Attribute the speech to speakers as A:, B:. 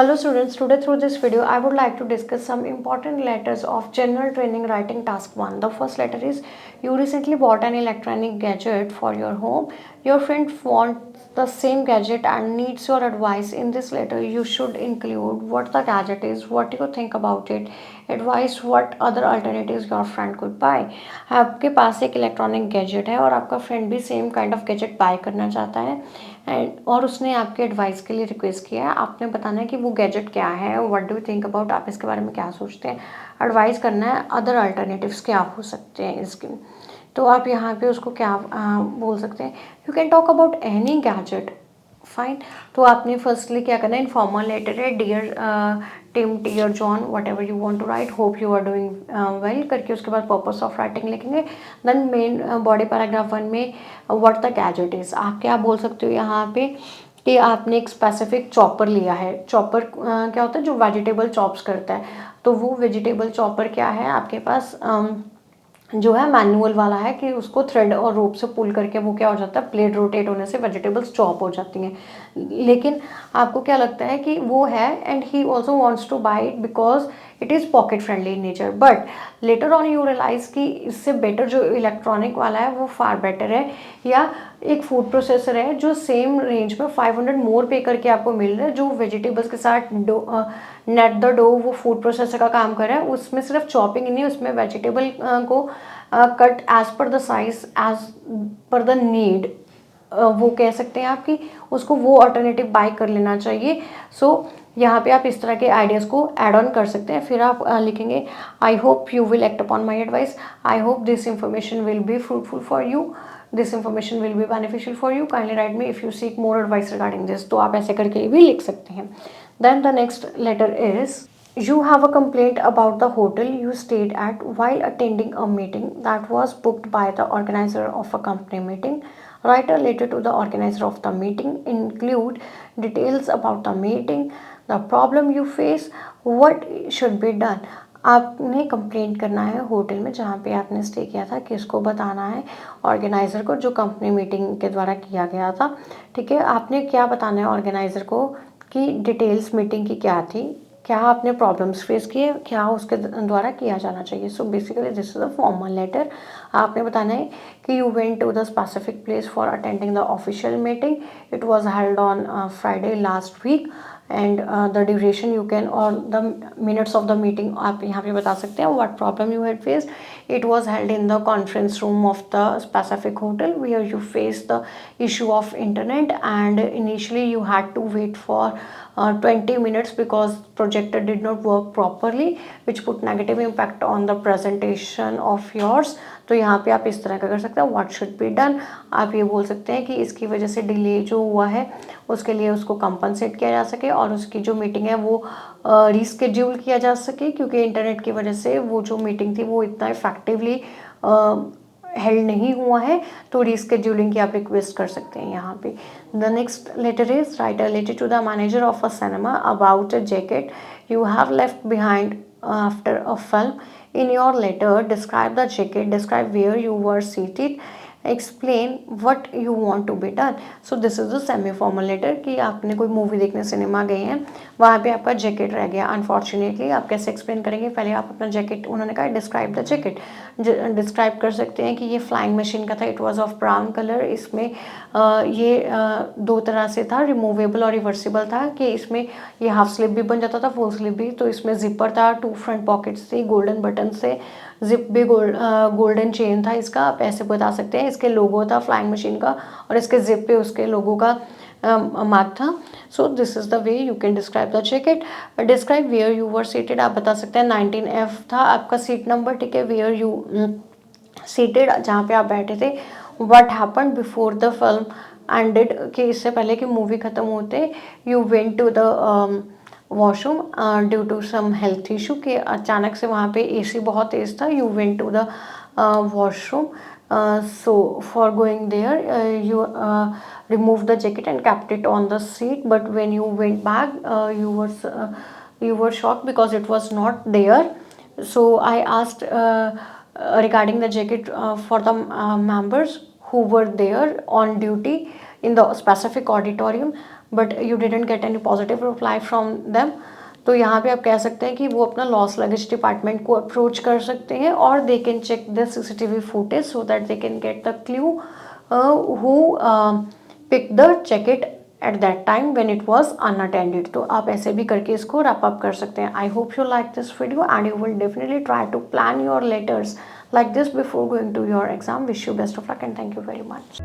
A: Hello students, today through this video I would like to discuss some important letters of general training writing task 1. The first letter is you recently bought an electronic gadget for your home. Your friend wants the same gadget and needs your advice. In this letter you should include what the gadget is, what you think about it, advice what other alternatives your friend could buy. आपके पास एक electronic gadget है और आपका friend भी same kind of gadget buy करना चाहता है and और उसने आपके एडवाइस के लिए रिक्वेस्ट किया है. आपने बताना है कि वो गैजेट क्या है, what do you think about, आप इसके बारे में क्या सोचते हैं. एडवाइस करना है अदर अल्टरनेटिव्स क्या हो सकते हैं इसके. तो आप यहाँ पे उसको क्या बोल सकते हैं. You can talk about any gadget, fine. तो आपने फर्स्टली क्या करना है, इनफॉर्मल लेटर है, dear Tim, dear John, whatever you want to write, hope you are doing well करके उसके बाद पर्पस ऑफ राइटिंग लिखेंगे. देन मेन बॉडी पैराग्राफ 1 में व्हाट द गैजेट इज, आप क्या बोल सकते हो यहाँ पे कि आपने एक स्पेसिफिक चॉपर लिया है. चॉपर क्या होता है, जो वेजिटेबल चॉप्स करता है. तो वो वेजिटेबल चॉपर क्या है आपके पास, जो है मैनुअल वाला है कि उसको थ्रेड और रोप से पुल करके वो क्या हो जाता है, ब्लेड रोटेट होने से वेजिटेबल्स चॉप हो जाती हैं. लेकिन आपको क्या लगता है कि वो है and he also wants to buy it because it is pocket friendly in nature. But later on you realize कि इससे बेटर जो इलेक्ट्रॉनिक वाला है वो फार बेटर है, या एक फूड प्रोसेसर है जो सेम रेंज में 500 मोर पे करके आपको मिल रहा है, जो वेजिटेबल्स के साथ नेट द डो वो फूड प्रोसेसर का काम कर रहा है. उसमें सिर्फ चॉपिंग नहीं, उसमें वेजिटेबल को cut as per the size as per the need, वो कह सकते हैं आप कि उसको वो अल्टरनेटिव बाय कर लेना चाहिए. सो यहाँ पे आप इस तरह के आइडियाज़ को ऐड ऑन कर सकते हैं. फिर आप लिखेंगे I hope you will act upon my advice, I hope this information will be fruitful for you, this information will be beneficial for you, kindly write me if you seek more advice regarding this. तो आप ऐसे करके भी लिख सकते हैं. Then the next letter is you have a complaint about the hotel you stayed at while attending a meeting that was booked by the organizer of a company meeting. Write a letter to the organizer of the meeting. Include details about the meeting, the problem you face, what should be done. आपने complaint करना है hotel में जहाँ पे आपने stay किया था, किसको बताना है, ऑर्गेनाइज़र को, जो कंपनी मीटिंग के द्वारा किया गया था. ठीक है, आपने क्या बताना है ऑर्गेनाइज़र को कि डिटेल्स मीटिंग की क्या थी, क्या आपने प्रॉब्लम्स फेस किए, क्या उसके द्वारा किया जाना चाहिए. So basically this is a formal letter. आपने बताना है कि you went to the specific place for attending the official meeting. It was held on Friday last week and the duration you can और the minutes of the meeting आप यहाँ पे बता सकते हैं. What problem you had faced, it was held in the conference room of the specific hotel where you face the issue of internet and initially you had to wait for 20 minutes because projector did not work properly which put negative impact on the presentation of yours. तो यहाँ पे आप इस तरह का कर सकते हैं. व्हाट शुड बी डन, आप ये बोल सकते हैं कि इसकी वजह से डिले जो हुआ है उसके लिए उसको कंपनसेट किया जा सके और उसकी जो मीटिंग है वो रीस्केड्यूल किया जा सके, क्योंकि इंटरनेट की वजह से वो जो मीटिंग थी वो इतना इफेक्टिवली हेल्ड नहीं हुआ है. तो रीस्केड्यूलिंग की आप रिक्वेस्ट कर सकते हैं यहाँ पे. The next letter is write a letter to the manager of a cinema about a jacket you have left behind after a film. In your letter describe the jacket, describe where you were seated, explain what you want to be done. So this is the semi formal letter कि आपने कोई movie देखने cinema गए हैं, वहाँ पे आपका jacket रह गया अनफॉर्चुनेटली. आप कैसे एक्सप्लेन करेंगे, पहले आप अपना जैकेट, उन्होंने कहा डिस्क्राइब द जैकेट, डिस्क्राइब कर सकते हैं कि ये फ्लाइंग मशीन का था, it was of brown colour. इसमें ये दो तरह से था, रिमूवेबल और रिवर्सिबल था, कि इसमें ये हाफ स्लिप भी बन जाता था, फुल स्लिप भी. तो इसमें जिपर था, 2 फ्रंट पॉकेट्स थी, गोल्डन बटन से, जिप भी गोल्डन चेन था इसका. आप ऐसे बता सकते हैं. इसके लोगो था फ्लाइंग मशीन का और इसके जिप पे उसके लोगो का मार्क था. So this is the way you can describe the jacket. Describe where you were seated, आप बता सकते हैं 19F था आपका सीट नंबर. ठीक है, वेयर यू सीटेड, जहाँ पे आप बैठे थे. What happened before the film ended, कि इससे पहले कि मूवी ख़त्म होते you went to the washroom due to some health issue, कि अचानक से वहाँ पे AC बहुत तेज़ था. You went to the washroom, so for going there you removed the jacket and kept it on the seat, but when you went back you were shocked because it was not there. So I asked regarding the jacket for the members who were there on duty in the specific auditorium. But you didn't get any positive reply from them, तो यहाँ पे आप कह सकते हैं कि वो अपना लॉस लगेज डिपार्टमेंट को अप्रोच कर सकते हैं और they can check the CCTV footage so that they can get the clue who pick the check at that time when it was unattended. तो आप ऐसे भी करके इसको wrap up कर सकते हैं. I hope you like this video and you will definitely try to plan your letters like this before going to your exam. Wish you best of luck and thank you very much.